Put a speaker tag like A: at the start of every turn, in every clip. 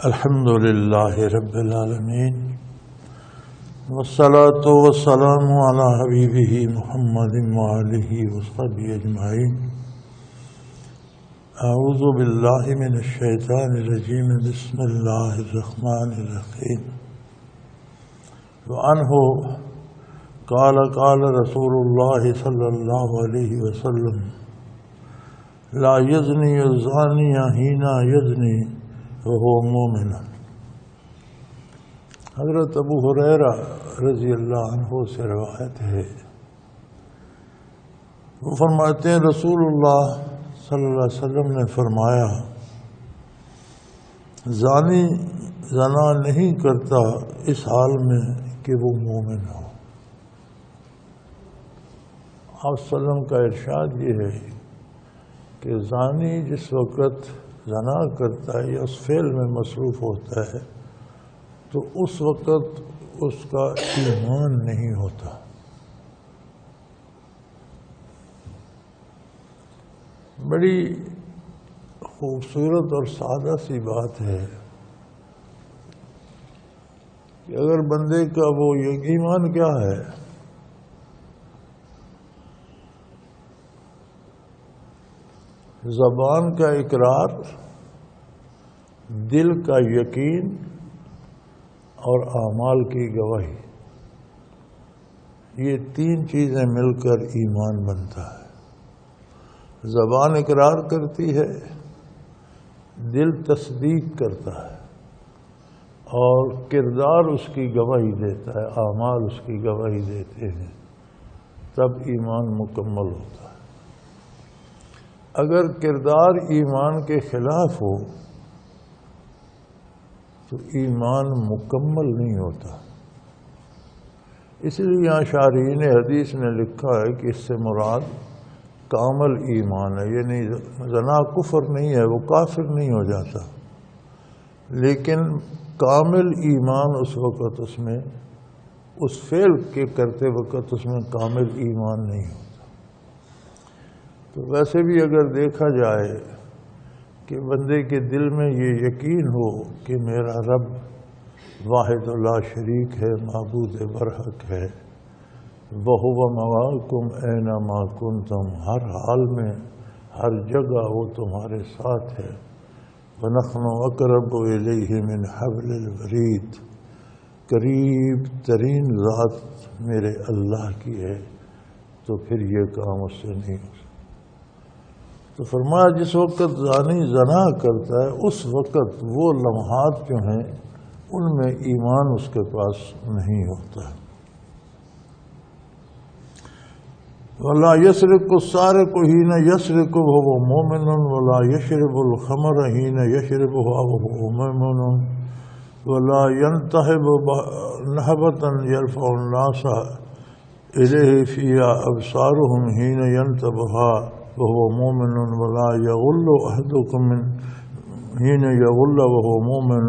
A: الحمد لله رب العالمين والصلاة والسلام على حبيبه محمد وآله وصحبه أجمعين. أعوذ بالله من الشيطان الرجيم. بسم الله الرحمن الرحيم. وعنه قال رسول الله صلى الله عليه وسلم: لا يزني الزاني حين يزني وهو مومن. حضرت ابو ہریرہ رضی اللہ عنہ سے روایت ہے، وہ فرماتے ہیں رسول اللہ صلی اللہ علیہ وسلم نے فرمایا، زانی زنا نہیں کرتا اس حال میں کہ وہ مومن ہو. آپ صلی اللہ علیہ وسلم کا ارشاد یہ ہے کہ زانی جس وقت زنا کرتا ہے یا اس فعل میں مصروف ہوتا ہے تو اس وقت اس کا ایمان نہیں ہوتا. بڑی خوبصورت اور سادہ سی بات ہے کہ اگر بندے کا وہ ایمان کیا ہے؟ زبان کا اقرار، دل کا یقین اور اعمال کی گواہی. یہ تین چیزیں مل کر ایمان بنتا ہے. زبان اقرار کرتی ہے، دل تصدیق کرتا ہے اور کردار اس کی گواہی دیتا ہے، اعمال اس کی گواہی دیتے ہیں، تب ایمان مکمل ہوتا ہے. اگر کردار ایمان کے خلاف ہو تو ایمان مکمل نہیں ہوتا. اس لیے یہاں شارحین حدیث نے لکھا ہے کہ اس سے مراد کامل ایمان ہے، یعنی زنا کفر نہیں ہے، وہ کافر نہیں ہو جاتا، لیکن کامل ایمان اس وقت اس میں اس فعل کے کرتے وقت اس میں کامل ایمان نہیں ہوتا. تو ویسے بھی اگر دیکھا جائے کہ بندے کے دل میں یہ یقین ہو کہ میرا رب واحد لا شریک ہے، معبود برحق ہے، وَهُوَ مَعَكُمْ أَيْنَمَا كُنتُمْ، ہر حال میں ہر جگہ وہ تمہارے ساتھ ہے. وَنَحْنُ أَقْرَبُ إِلَيْهِ مِنْ حَبْلِ الْوَرِيدِ، قریب ترین ذات میرے اللہ کی ہے، تو پھر یہ کام اس سے نہیں ہو سکتا. تو فرمایا جس وقت زانی زنا کرتا ہے اس وقت وہ لمحات جو ہیں ان میں ایمان اس کے پاس نہیں ہوتا. وَلَا يَسْرِقُ السَّارِقُ حِينَ يَسْرِقُ وَهُوَ مُؤْمِنٌ وَلَا يَشْرِبُ الْخَمْرَ حِينَ يَشْرِبُهَا وَهُوَ مُؤْمِنٌ وَلَا يَنْتَهِبُ نَهْبَةً يَرْفَعُ النَّاسَ إِلَيْهِ فِيهَا أَبْصَارُهُمْ حِينَ يَنْتَبِهُ وَهُوَ مُؤْمِنٌ وَلَا يَغُلُّ أَحَدُكُمْ حِينَ يَغُلُّ وَهُوَ مُؤْمِنٌ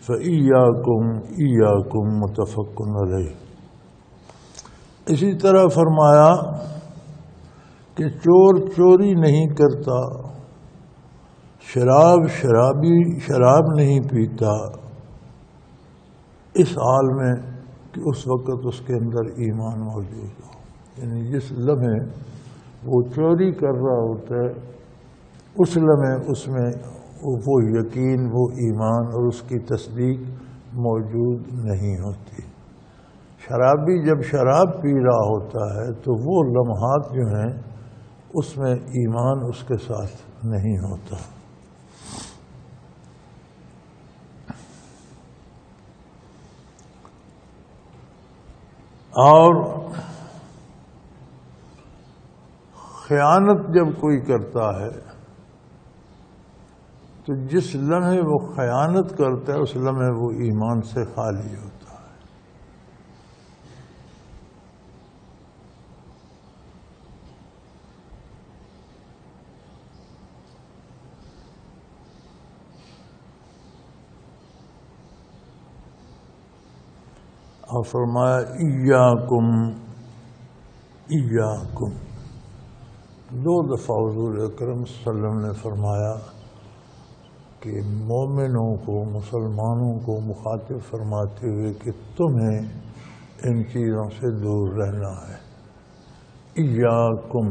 A: فَإِيَّاكُمْ مُتَفَقٌ عَلَيْهِ. اسی طرح فرمایا کہ چور چوری نہیں کرتا، شرابی شراب نہیں پیتا اس حال میں کہ اس وقت اس کے اندر ایمان موجود ہو. یعنی جس لمحے وہ چوری کر رہا ہوتا ہے اس لمحے اس میں وہ یقین، وہ ایمان اور اس کی تصدیق موجود نہیں ہوتی. شرابی جب شراب پی رہا ہوتا ہے تو وہ لمحات جو ہیں اس میں ایمان اس کے ساتھ نہیں ہوتا. اور خیانت جب کوئی کرتا ہے تو جس لمحے وہ خیانت کرتا ہے اس لمحے وہ ایمان سے خالی ہوتا ہے. اور فرمایا ایاکم. دو دفعہ حضور اکرم صلی اللہ علیہ وسلم نے فرمایا کہ مومنوں کو، مسلمانوں کو مخاطب فرماتے ہوئے کہ تمہیں ان چیزوں سے دور رہنا ہے، ایاکم،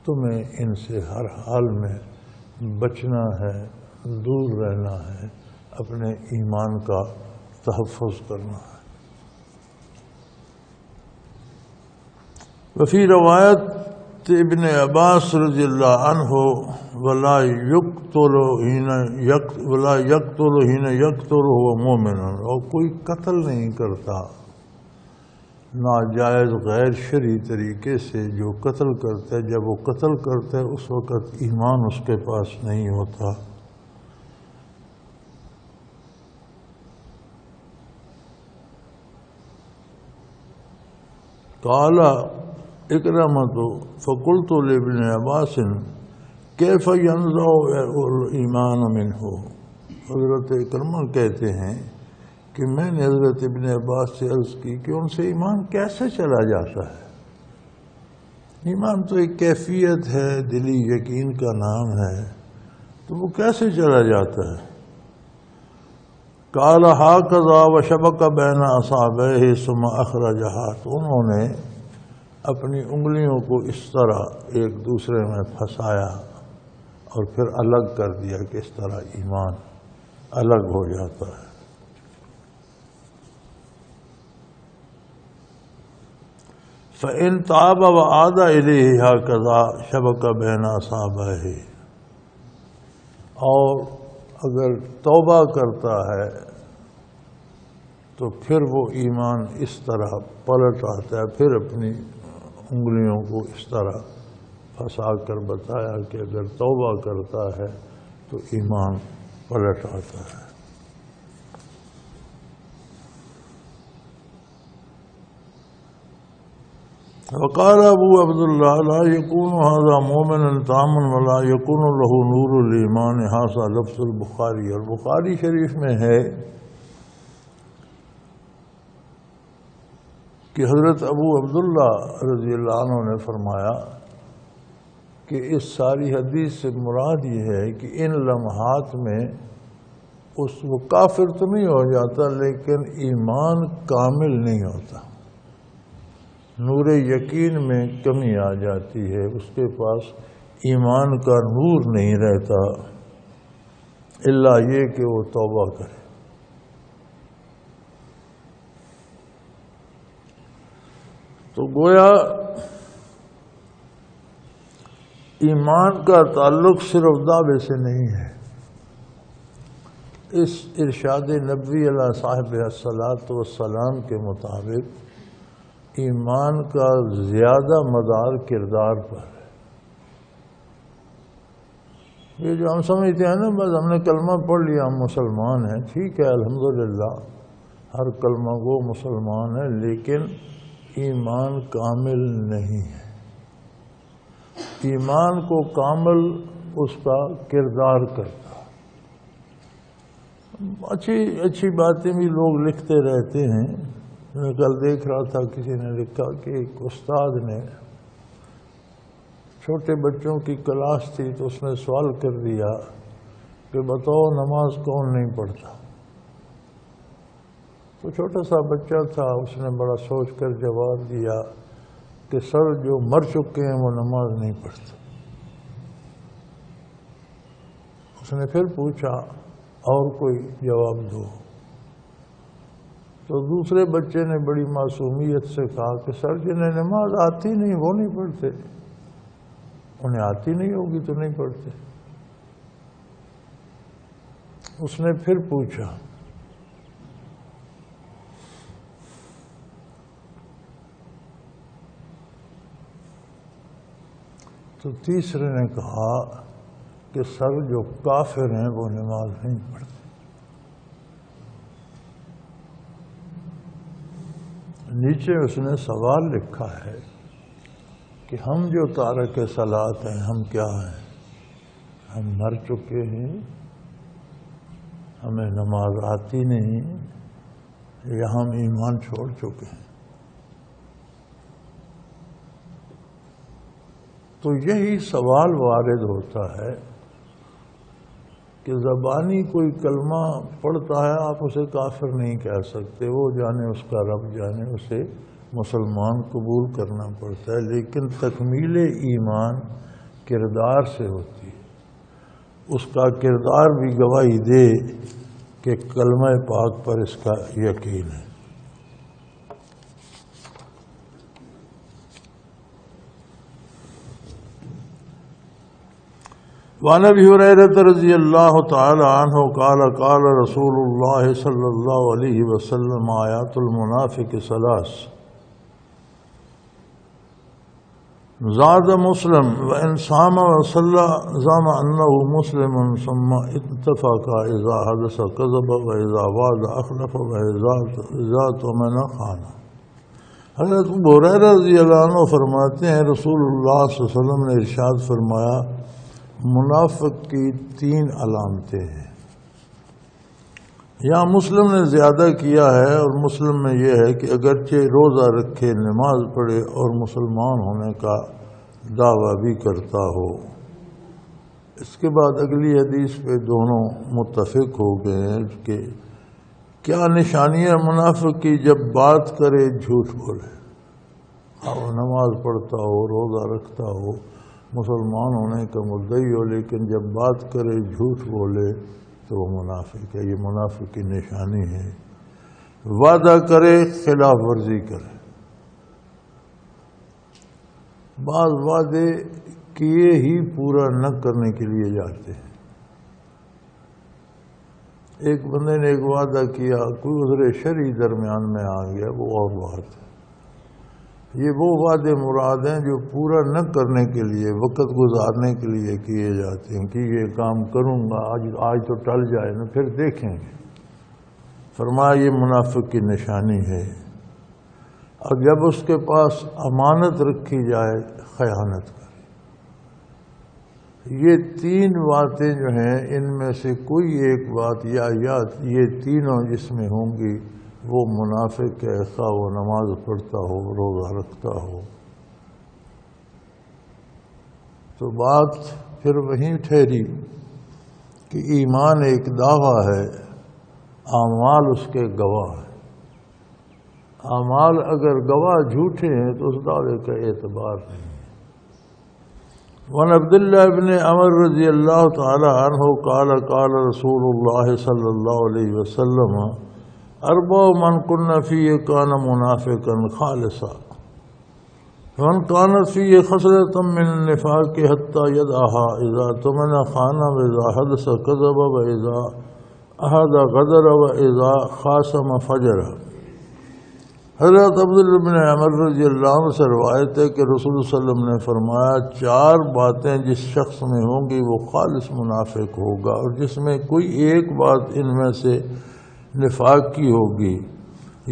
A: تمہیں ان سے ہر حال میں بچنا ہے، دور رہنا ہے، اپنے ایمان کا تحفظ کرنا ہے۔ وفی روایت ابن عباس رضی اللہ عنہ ولا یقتل حین یقتل هو مومن، اور کوئی قتل نہیں کرتا ناجائز غیر شرعی طریقے سے جو قتل کرتا ہے، جب وہ قتل کرتا ہے اس وقت ایمان اس کے پاس نہیں ہوتا۔ قال اکرمۃ فقلت لابن عباس کیف ینزع الایمان منہ، حضرت اکرمہ کہتے ہیں کہ میں نے حضرت ابن عباس سے عرض کی کہ ان سے ایمان کیسے چلا جاتا ہے؟ ایمان تو ایک کیفیت ہے، دلی یقین کا نام ہے، تو وہ کیسے چلا جاتا ہے؟ قال ہاکذا وشبک بین اصابعہ ثم اخرجہا، تو انہوں نے اپنی انگلیوں کو اس طرح ایک دوسرے میں پھنسایا اور پھر الگ کر دیا کہ اس طرح ایمان الگ ہو جاتا ہے۔ فَإِن تَابَ وَعَادَ إِلَيْهِ هَكَذَا شَبَكَ بَيْنَ أَصَابِعِهِ، اور اگر توبہ کرتا ہے تو پھر وہ ایمان اس طرح پلٹ آتا ہے، پھر اپنی انگلیوں کو اس طرح پھنسا کر بتایا کہ اگر توبہ کرتا ہے تو ایمان پلٹ آتا ہے۔ وقال ابو عبداللہ لا يكون هذا مومنا تاما ولا يكون له نور الایمان، هذا لفظ البخاری، اور بخاری شریف میں ہے کہ حضرت ابو عبداللہ رضی اللہ عنہ نے فرمایا کہ اس ساری حدیث سے مراد یہ ہے کہ ان لمحات میں وہ کافر تو نہیں ہو جاتا لیکن ایمان کامل نہیں ہوتا، نور یقین میں کمی آ جاتی ہے، اس کے پاس ایمان کا نور نہیں رہتا، الا یہ کہ وہ توبہ کرے۔ تو گویا ایمان کا تعلق صرف دعوے سے نہیں ہے، اس ارشاد نبوی علیہ صاحب الصلاۃ والسلام کے مطابق ایمان کا زیادہ مدار کردار پر ہے۔ یہ جو ہم سمجھتے ہیں نا بس ہم نے کلمہ پڑھ لیا ہم مسلمان ہیں، ٹھیک ہے الحمدللہ ہر کلمہ گو مسلمان ہے، لیکن ایمان کامل نہیں ہے۔ ایمان کو کامل اس کا کردار کرتا۔ اچھی باتیں بھی لوگ لکھتے رہتے ہیں۔ میں کل دیکھ رہا تھا کسی نے لکھا کہ ایک استاد نے چھوٹے بچوں کی کلاس تھی تو اس نے سوال کر دیا کہ بتاؤ نماز کون نہیں پڑھتا؟ تو چھوٹا سا بچہ تھا، اس نے بڑا سوچ کر جواب دیا کہ سر جو مر چکے ہیں وہ نماز نہیں پڑھتے۔ اس نے پھر پوچھا اور کوئی جواب دو، تو دوسرے بچے نے بڑی معصومیت سے کہا کہ سر جنہیں نماز آتی نہیں وہ نہیں پڑھتے، انہیں آتی نہیں ہوگی تو نہیں پڑھتے۔ اس نے پھر پوچھا تو تیسرے نے کہا کہ سر جو کافر ہیں وہ نماز نہیں پڑھتے۔ نیچے اس نے سوال لکھا ہے کہ ہم جو تارک صلاۃ ہیں ہم کیا ہیں؟ ہم مر چکے ہیں، ہمیں نماز آتی نہیں، یا ہم ایمان چھوڑ چکے ہیں؟ تو یہی سوال وارد ہوتا ہے کہ زبانی کوئی کلمہ پڑھتا ہے آپ اسے کافر نہیں کہہ سکتے، وہ جانے اس کا رب جانے، اسے مسلمان قبول کرنا پڑتا ہے، لیکن تکمیل ایمان کردار سے ہوتی ہے، اس کا کردار بھی گواہی دے کہ کلمہ پاک پر اس کا یقین ہے۔ وعن ابی ہریرہ رضی اللہ تعالی عنہ قال قال رسول اللہ صلی اللہ علیہ وسلم آیات المنافق ثلاث زاد مسلم وان صام وصلى زعم انه مسلم ثم اتفق اذا حدث كذب واذا وعد اخلف واذا اؤتمن خان۔ حضرت ابو ہریرہ رضی اللہ عنہ فرماتے ہیں رسول اللہ صلی اللہ علیہ وسلم نے ارشاد فرمایا منافق کی 3 علامتیں ہیں۔ یہاں مسلم نے زیادہ کیا ہے، اور مسلم میں یہ ہے کہ اگرچہ روزہ رکھے، نماز پڑھے اور مسلمان ہونے کا دعویٰ بھی کرتا ہو۔ اس کے بعد اگلی حدیث پہ دونوں متفق ہو گئے ہیں کہ کیا نشانیاں منافق کی، جب بات کرے جھوٹ بولے، اور نماز پڑھتا ہو، روزہ رکھتا ہو، مسلمان ہونے کا مدعی ہو، لیکن جب بات کرے جھوٹ بولے تو وہ منافق ہے۔ یہ منافق کی نشانی ہے۔ وعدہ کرے خلاف ورزی کرے، بعض وعدے کیے ہی پورا نہ کرنے کے لیے جاتے ہیں۔ ایک بندے نے ایک وعدہ کیا، کوئی عذر شرعی درمیان میں آ گیا، وہ اور بات ہے۔ یہ وہ وعدے مراد ہیں جو پورا نہ کرنے کے لیے، وقت گزارنے کے لیے کیے جاتے ہیں کہ یہ کام کروں گا، آج تو ٹل جائے نا، پھر دیکھیں گے۔ فرمایا یہ منافق کی نشانی ہے۔ اور جب اس کے پاس امانت رکھی جائے خیانت کرے۔ یہ 3 باتیں جو ہیں ان میں سے کوئی ایک بات یا یہ تینوں جس میں ہوں گی وہ منافق ہے، خواہ وہ نماز پڑھتا ہو، روزہ رکھتا ہو۔ تو بات پھر وہیں ٹھہری کہ ایمان ایک دعویٰ ہے، اعمال اس کے گواہ ہیں۔ اعمال اگر گواہ جھوٹے ہیں تو اس دعوے کا اعتبار نہیں ہے۔ وعن عبداللہ بن عمر رضی اللہ تعالی عنہ قال قال رسول اللہ صلی اللہ علیہ وسلم 4 من كن فيه كان منافقا خالصا ومن كانت فيه خصلة من النفاق حتى يدعها إذا اؤتمن خان وإذا حدث كذب وإذا عهد غدر وإذا خاصم فجر۔ حضرت عبداللہ بن عمر رضی اللہ عنہ سے روایت ہے کہ رسول صلی اللہ علیہ وسلم نے فرمایا 4 باتیں جس شخص میں ہوں گی وہ خالص منافق ہوگا، اور جس میں کوئی ایک بات ان میں سے نفاق کی ہوگی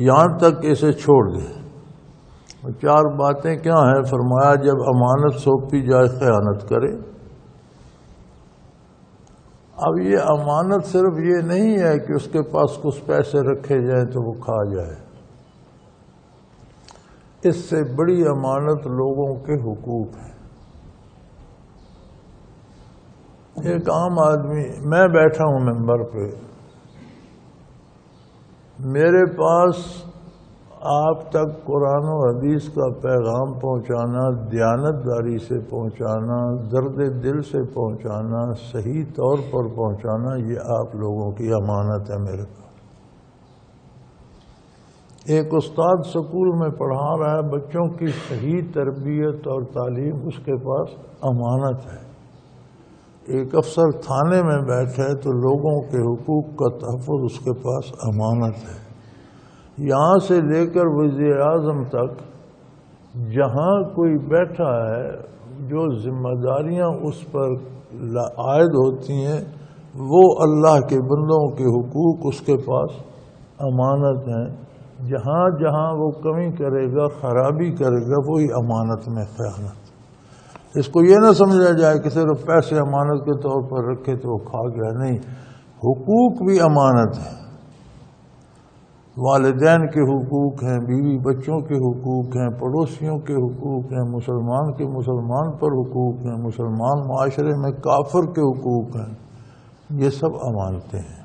A: یہاں تک کہ اسے چھوڑ دے۔ 4 باتیں کیا ہیں؟ فرمایا جب امانت سونپی جائے خیانت کرے۔ اب یہ امانت صرف یہ نہیں ہے کہ اس کے پاس کچھ پیسے رکھے جائیں تو وہ کھا جائے، اس سے بڑی امانت لوگوں کے حقوق ہیں۔ ایک عام آدمی، میں بیٹھا ہوں ممبر پہ، میرے پاس آپ تک قرآن و حدیث کا پیغام پہنچانا، دیانتداری سے پہنچانا، درد دل سے پہنچانا، صحیح طور پر پہنچانا، یہ آپ لوگوں کی امانت ہے میرے پاس۔ ایک استاد سکول میں پڑھا رہا ہے، بچوں کی صحیح تربیت اور تعلیم اس کے پاس امانت ہے۔ ایک افسر تھانے میں بیٹھے تو لوگوں کے حقوق کا تحفظ اس کے پاس امانت ہے۔ یہاں سے لے کر وزیر اعظم تک جہاں کوئی بیٹھا ہے، جو ذمہ داریاں اس پر عائد ہوتی ہیں وہ اللہ کے بندوں کے حقوق اس کے پاس امانت ہیں۔ جہاں جہاں وہ کمی کرے گا، خرابی کرے گا، وہی امانت میں خیانت۔ اس کو یہ نہ سمجھا جائے کہ صرف پیسے امانت کے طور پر رکھے تو وہ کھا گیا، نہیں، حقوق بھی امانت ہیں۔ والدین کے حقوق ہیں، بیوی بچوں کے حقوق ہیں، پڑوسیوں کے حقوق ہیں، مسلمان کے مسلمان پر حقوق ہیں، مسلمان معاشرے میں کافر کے حقوق ہیں۔ یہ سب امانتیں ہیں۔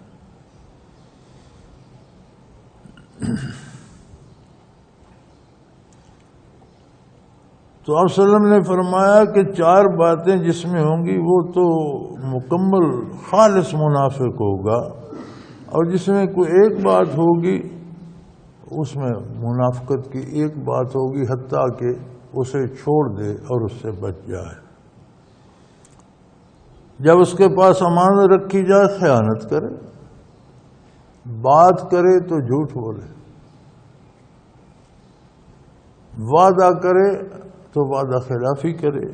A: تو آپ صلی اللہ علیہ وسلم نے فرمایا کہ 4 باتیں جس میں ہوں گی وہ تو مکمل خالص منافق ہوگا، اور جس میں کوئی ایک بات ہوگی اس میں منافقت کی ایک بات ہوگی، حتیٰ کہ اسے چھوڑ دے اور اس سے بچ جائے۔ جب اس کے پاس امانت رکھی جائے خیانت کرے، بات کرے تو جھوٹ بولے، وعدہ کرے تو وعدہ خلافی کرے،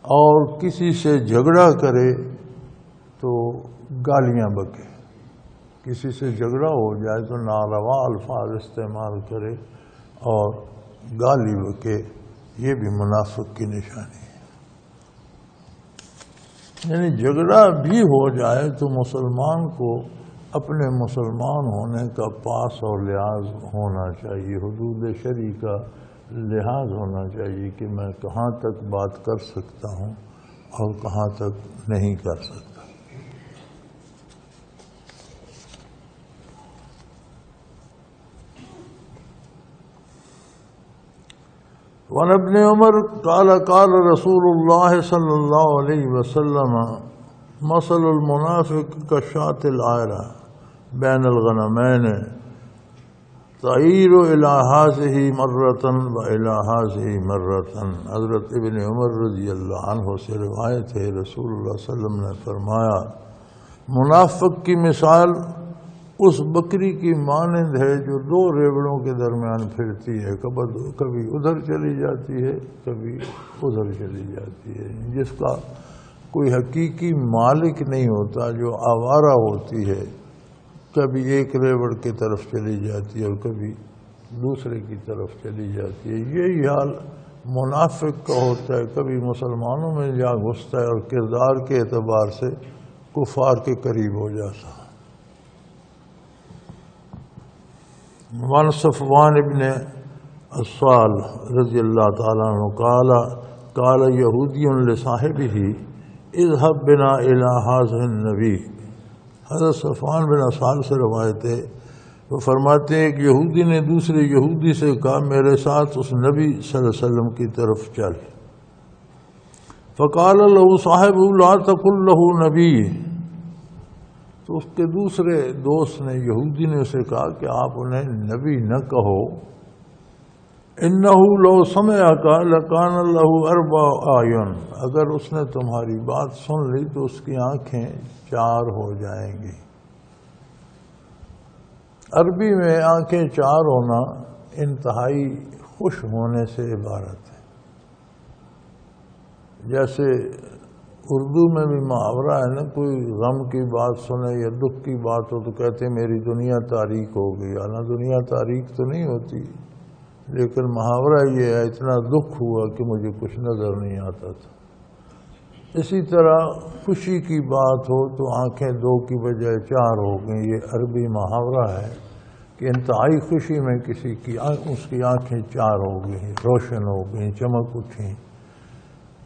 A: اور کسی سے جھگڑا کرے تو گالیاں بکے۔ کسی سے جھگڑا ہو جائے تو ناروا الفاظ استعمال کرے اور گالی بکے، یہ بھی منافق کی نشانی ہے۔ یعنی جھگڑا بھی ہو جائے تو مسلمان کو اپنے مسلمان ہونے کا پاس اور لحاظ ہونا چاہیے، حدود شرعی کا لحاظ ہونا چاہیے کہ میں کہاں تک بات کر سکتا ہوں اور کہاں تک نہیں کر سکتا۔ وعن ابن عمر قال قال رسول اللہ صلی اللہ علیہ وسلم مثل المنافق كالشاة العائرة بین الغنمین تعیر الى هذه مرة والى هذه مرة۔ حضرت ابن عمر رضی اللہ عنہ سے روایت ہے، رسول اللہ صلی اللہ علیہ وسلم نے فرمایا منافق کی مثال اس بکری کی مانند ہے جو 2 ریوڑوں کے درمیان پھرتی ہے، کبھی ادھر چلی جاتی ہے کبھی ادھر چلی جاتی ہے، جس کا کوئی حقیقی مالک نہیں ہوتا، جو آوارہ ہوتی ہے، کبھی ایک ریوڑ کی طرف چلی جاتی ہے اور کبھی دوسرے کی طرف چلی جاتی ہے۔ یہی حال منافق کا ہوتا ہے، کبھی مسلمانوں میں جا گھستا ہے اور کردار کے اعتبار سے کفار کے قریب ہو جاتا ہے۔ وعن صفوان ابن الصال رضی اللہ تعالیٰ عنہ قال یہودی لصاحبہ اذهب بنا الی هذا النبی۔ حضرت صفوان بن اسال سے روایت ہے، وہ فرماتے ہیں ایک یہودی نے دوسرے یہودی سے کہا میرے ساتھ اس نبی صلی اللہ علیہ وسلم کی طرف چل۔ فقال له صاحب لا تقل له نبی، تو اس کے دوسرے دوست نے یہودی نے اسے کہا کہ آپ انہیں نبی نہ کہو، انہ لو سمعک لکان له 4 اعین، اگر اس نے تمہاری بات سن لی تو اس کی آنکھیں 4 ہو جائیں گی۔ عربی میں آنکھیں 4 ہونا انتہائی خوش ہونے سے عبارت ہے۔ جیسے اردو میں بھی محاورہ ہے نا، کوئی غم کی بات سنے یا دکھ کی بات ہو تو کہتے ہیں میری دنیا تاریک ہو گئی، حالانکہ دنیا تاریک تو نہیں ہوتی، لیکن محاورہ یہ ہے اتنا دکھ ہوا کہ مجھے کچھ نظر نہیں آتا تھا۔ اسی طرح خوشی کی بات ہو تو آنکھیں 2 کی بجائے 4 ہو گئیں، یہ عربی محاورہ ہے کہ انتہائی خوشی میں کسی کی اس کی آنکھیں 4 ہو گئیں، روشن ہو گئیں، چمک اٹھیں۔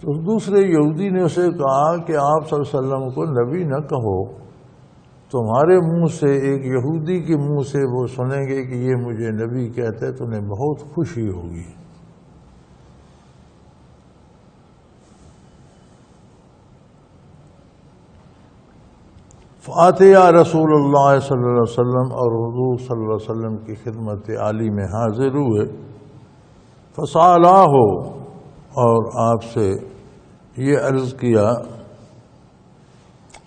A: تو دوسرے یہودی نے اسے کہا کہ آپ صلی اللہ علیہ وسلم کو نبی نہ کہو، تمہارے منہ سے ایک یہودی کے منہ سے وہ سنیں گے کہ یہ مجھے نبی کہتا ہے تو انہیں بہت خوشی ہوگی۔ فاتیا رسول اللہ صلی اللہ علیہ وسلم، اور حضور صلی اللہ علیہ وسلم کی خدمت عالی میں حاضر ہوئے، فسالہ، اور آپ سے یہ عرض کیا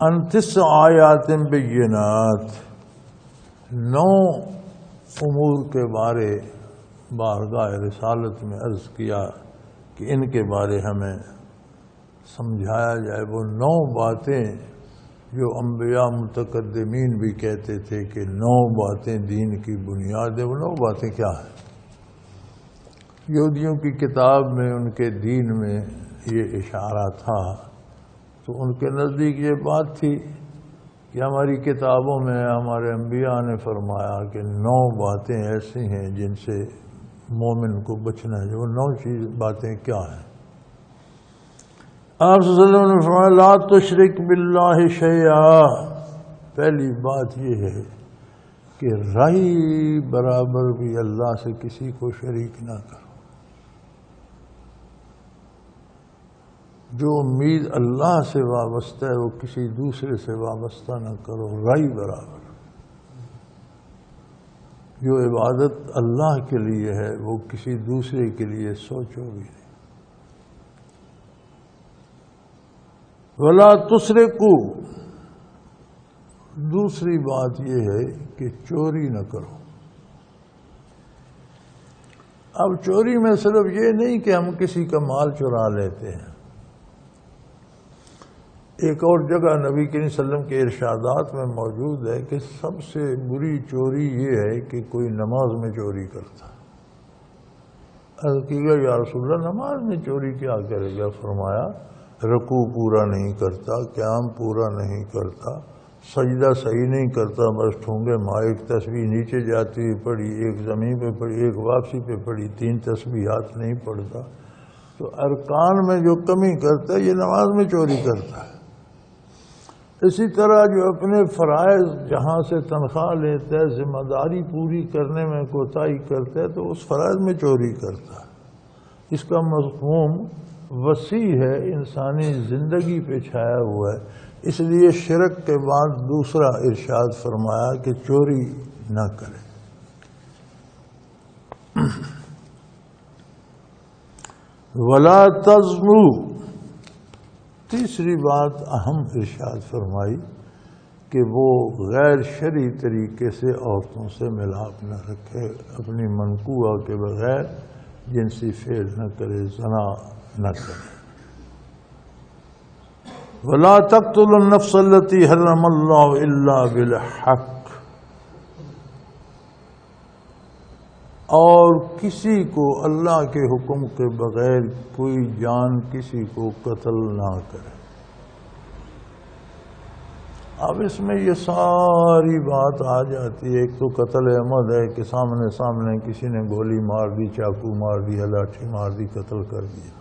A: ان 9 آیات بینات، 9 امور کے بارے بارگاہ رسالت میں عرض کیا کہ ان کے بارے ہمیں سمجھایا جائے۔ وہ 9 باتیں جو انبیاء متقدمین بھی کہتے تھے کہ 9 باتیں دین کی بنیاد ہے، وہ 9 باتیں کیا ہیں؟ یہودیوں کی کتاب میں ان کے دین میں یہ اشارہ تھا، تو ان کے نزدیک یہ بات تھی کہ ہماری کتابوں میں ہمارے انبیاء نے فرمایا کہ 9 باتیں ایسی ہیں جن سے مومن کو بچنا ہے۔ وہ 9 باتیں کیا ہیں؟ آپ صلی اللہ علیہ وسلم نے فرمایا لا تشرک باللہ شیئا، پہلی بات یہ ہے کہ رائی برابر بھی اللہ سے کسی کو شریک نہ کرو، جو امید اللہ سے وابستہ ہے وہ کسی دوسرے سے وابستہ نہ کرو، رائی برابر۔ جو عبادت اللہ کے لیے ہے وہ کسی دوسرے کے لیے سوچو بھی نہیں۔ ولا تسرقوا، دوسری بات یہ ہے کہ چوری نہ کرو۔ اب چوری میں صرف یہ نہیں کہ ہم کسی کا مال چرا لیتے ہیں، ایک اور جگہ نبی کریم صلی اللہ علیہ وسلم کے ارشادات میں موجود ہے کہ سب سے بری چوری یہ ہے کہ کوئی نماز میں چوری کرتا۔ عرض کی گئی یا رسول اللہ نماز میں چوری کیا کرے گا؟ فرمایا رکوع پورا نہیں کرتا، قیام پورا نہیں کرتا، سجدہ صحیح نہیں کرتا، بس ٹھونگے ماں، ایک تسبیح نیچے جاتی ہوئی پڑھی، ایک زمین پہ پڑھی، ایک واپسی پہ پڑھی، 3 تسبیحات نہیں پڑھتا، تو ارکان میں جو کمی کرتا ہے یہ نماز میں چوری کرتا ہے۔ اسی طرح جو اپنے فرائض جہاں سے تنخواہ لیتا ہے، ذمہ داری پوری کرنے میں کوتاہی کرتا ہے، تو اس فرائض میں چوری کرتا ہے۔ اس کا مفہوم وسیع ہے، انسانی زندگی پہ چھایا ہوا ہے، اس لیے شرک کے بعد دوسرا ارشاد فرمایا کہ چوری نہ کرے۔ ولا تزنوا، تیسری بات اہم ارشاد فرمائی کہ وہ غیر شرعی طریقے سے عورتوں سے ملاپ نہ رکھے، اپنی منقوہ کے بغیر جنسی فعل نہ کرے، زنا نہ کرے۔ ولا تقتلوا النفس التي حرم الله الا بالحق، اور کسی کو اللہ کے حکم کے بغیر کوئی جان کسی کو قتل نہ کرے۔ اب اس میں یہ ساری بات آ جاتی ہے، ایک تو قتل عمد ہے کہ سامنے کسی نے گولی مار دی، چاقو مار دیا، لاٹھی مار دی، قتل کر دیا۔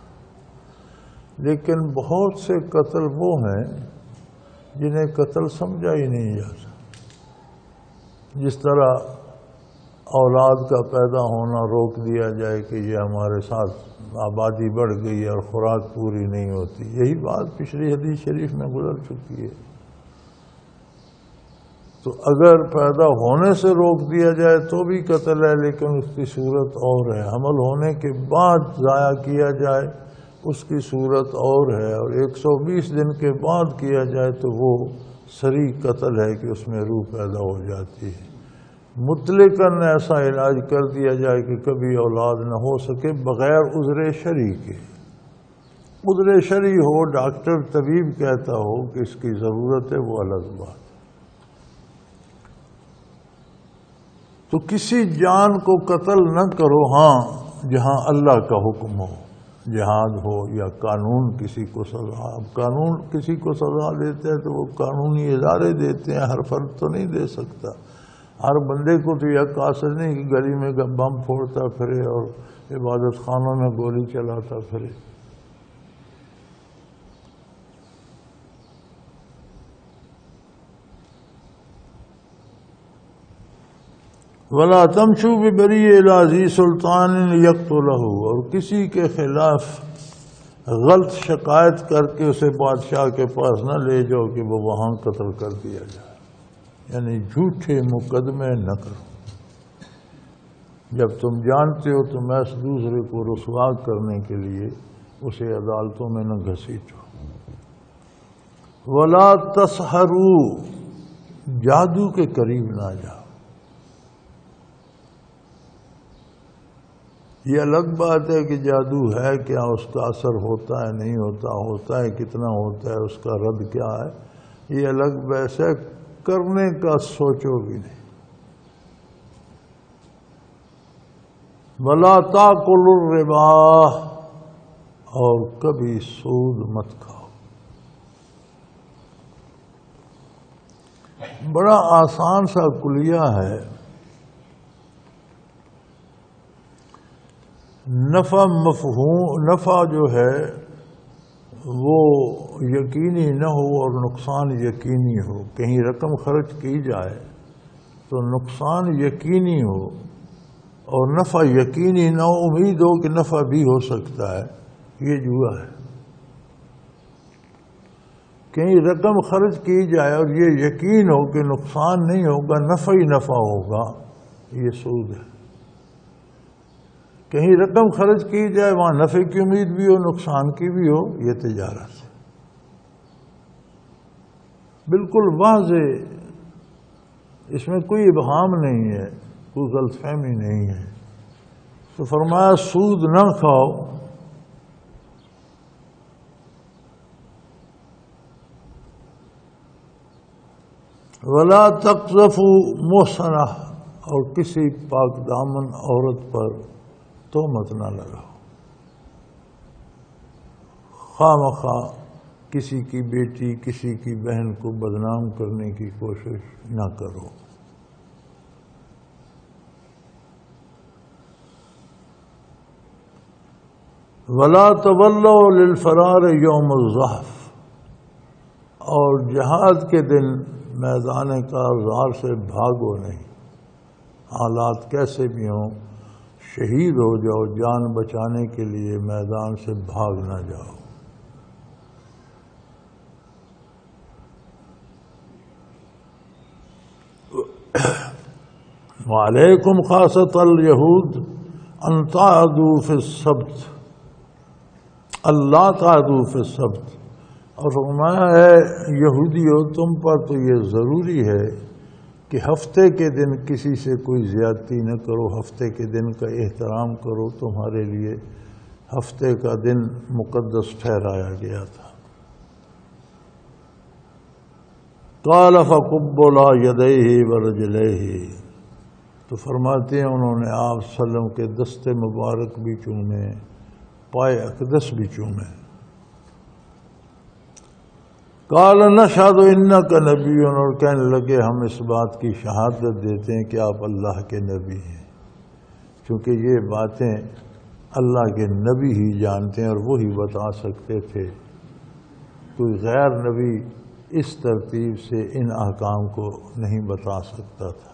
A: لیکن بہت سے قتل وہ ہیں جنہیں قتل سمجھا ہی نہیں جاتا، جس طرح اولاد کا پیدا ہونا روک دیا جائے کہ یہ ہمارے ساتھ آبادی بڑھ گئی اور خوراک پوری نہیں ہوتی، یہی بات پچھلی حدیث شریف میں گزر چکی ہے۔ تو اگر پیدا ہونے سے روک دیا جائے تو بھی قتل ہے، لیکن اس کی صورت اور ہے، حمل ہونے کے بعد ضائع کیا جائے اس کی صورت اور ہے، اور 120 دن کے بعد کیا جائے تو وہ صریح قتل ہے کہ اس میں روح پیدا ہو جاتی ہے۔ مطلقاً ایسا علاج کر دیا جائے کہ کبھی اولاد نہ ہو سکے بغیر عذر شرعی کے، عذر شرعی ہو، ڈاکٹر طبیب کہتا ہو کہ اس کی ضرورت ہے، وہ الگ بات۔ تو کسی جان کو قتل نہ کرو، ہاں جہاں اللہ کا حکم ہو، جہاد ہو یا قانون کسی کو سزا، اب قانون کسی کو سزا دیتے ہیں تو وہ قانونی ادارے دیتے ہیں، ہر فرد تو نہیں دے سکتا۔ ہر بندے کو تو یہ قاصد نہیں کہ گلی میں بم پھوڑتا پھرے اور عبادت خانوں میں گولی چلاتا پھرے۔ وَلَا تَمْشُوا بِبَرِيٍّ إِلَىٰ ذِي سُلْطَانٍ يَقْتُلَهُ، اور کسی کے خلاف غلط شکایت کر کے اسے بادشاہ کے پاس نہ لے جاؤ کہ وہ وہاں قتل کر دیا جائے، یعنی جھوٹے مقدمے نہ کرو۔ جب تم جانتے ہو تو محض دوسرے کو رسوا کرنے کے لیے اسے عدالتوں میں نہ گھسیٹو۔ وَلَا تَسْحَرُوا، جادو کے قریب نہ جاؤ۔ یہ الگ بات ہے کہ جادو ہے کیا، اس کا اثر ہوتا ہے نہیں ہوتا، ہوتا ہے کتنا ہوتا ہے، اس کا رد کیا ہے، یہ الگ بحث ہے، کرنے کا سوچو بھی نہیں۔ وَلَا تَأْكُلُوا الرِّبَا، اور کبھی سود مت کھاؤ۔ بڑا آسان سا کلیہ ہے، نفع جو ہے وہ یقینی نہ ہو اور نقصان یقینی ہو. کہیں رقم خرچ کی جائے تو نقصان یقینی ہو اور نفع یقینی نہ ہو، امید ہو کہ نفع بھی ہو سکتا ہے، یہ جوا ہے. کہیں رقم خرچ کی جائے اور یہ یقین ہو کہ نقصان نہیں ہوگا، نفع ہی نفع ہوگا، یہ سود ہے. کہیں رقم خرچ کی جائے وہاں نفع کی امید بھی ہو نقصان کی بھی ہو، یہ تجارت ہے. بالکل واضح، اس میں کوئی ابہام نہیں ہے، کوئی غلط فہمی نہیں ہے. تو فرمایا سود نہ کھاؤ. ولا تقذفوا محصنہ، اور کسی پاک دامن عورت پر تہمت نہ لگاؤ. خواہ مخواہ کسی کی بیٹی کسی کی بہن کو بدنام کرنے کی کوشش نہ کرو. ولا تولوا للفرار یوم الزحف، اور جہاد کے دن میدان کارزار سے بھاگو نہیں. حالات کیسے بھی ہوں، شہید ہو جاؤ، جان بچانے کے لیے میدان سے بھاگ نہ جاؤ. وعلیکم خاصۃ الیہود ان تعدوا فی السبت، اللہ تعدوا فی السبت. اور فرمایا ہے یہودیو تم پر تو یہ ضروری ہے کہ ہفتے کے دن کسی سے کوئی زیادتی نہ کرو، ہفتے کے دن کا احترام کرو. تمہارے لیے ہفتے کا دن مقدس ٹھہرایا گیا تھا. قال فقبلا یدیہ ورجلیہ، تو فرماتے ہیں انہوں نے آپ صلی اللہ علیہ وسلم کے دست مبارک بھی چومے، پائے اقدس بھی چومے. قال نشہد انک نبی، اور کہنے لگے ہم اس بات کی شہادت دیتے ہیں کہ آپ اللہ کے نبی ہیں. چونکہ یہ باتیں اللہ کے نبی ہی جانتے ہیں اور وہی بتا سکتے تھے، کوئی غیر نبی اس ترتیب سے ان احکام کو نہیں بتا سکتا تھا.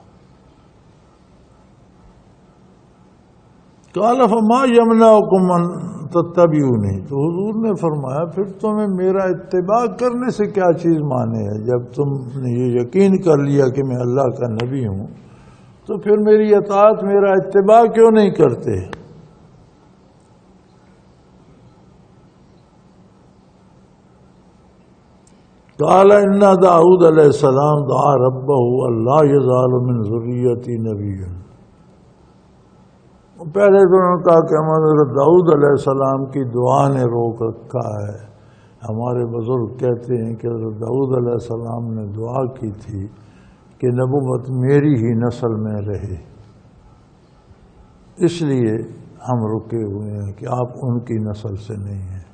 A: قال فما یمنعکم ان تتبعونی، تو حضور نے فرمایا پھر تمہیں میرا اتباع کرنے سے کیا چیز مانے ہے؟ جب تم نے یہ یقین کر لیا کہ میں اللہ کا نبی ہوں تو پھر میری اطاعت، میرا اتباع کیوں نہیں کرتے؟ قال ان داؤد علیہ السلام دعا ربہ اللہ یزال من ذریتی نبی. پہلے تو انہوں نے کہا کہ حضرت داؤد علیہ السلام کی دعا نے روک رکھا ہے. ہمارے بزرگ کہتے ہیں کہ حضرت داؤد علیہ السلام نے دعا کی تھی کہ نبوت میری ہی نسل میں رہے، اس لیے ہم رکے ہوئے ہیں کہ آپ ان کی نسل سے نہیں ہیں.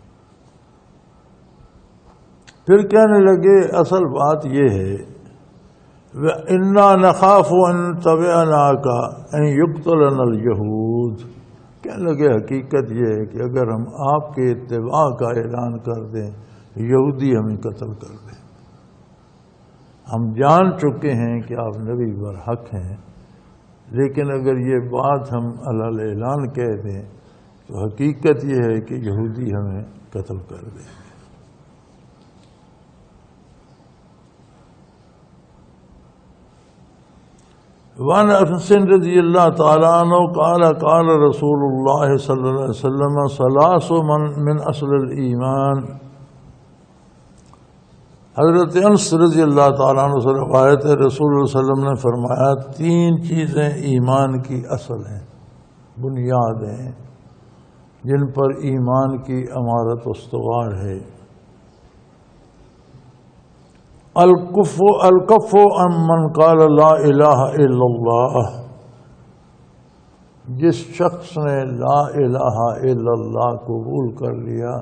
A: پھر کہنے لگے اصل بات یہ ہے وَإِنَّا نَخَافُ أَن تَبِعَنَاكَ أَن يُقْتَلَنَا الْيَهُودُ. کہنے لگے حقیقت یہ ہے کہ اگر ہم آپ کے اتباع کا اعلان کر دیں یہودی ہمیں قتل کر دیں. ہم جان چکے ہیں کہ آپ نبی برحق ہیں، لیکن اگر یہ بات ہم علی اعلان کہہ دیں تو حقیقت یہ ہے کہ یہودی ہمیں قتل کر دیں. وعن انس رضی اللہ تعالیٰ عنہ قال قال رسول اللہ صلی اللہ علیہ وسلم ثلاث من اصل الایمان. حضرت انس رضی اللہ تعالیٰ عنہ سے روایت ہے، رسول اللہ صلی اللہ علیہ وسلم نے فرمایا 3 چیزیں ایمان کی اصل ہیں، بنیاد ہیں، جن پر ایمان کی عمارت استوار ہے. الکف عن من قال لا الہ الا اللہ، جس شخص نے لا الہ الا اللہ قبول کر لیا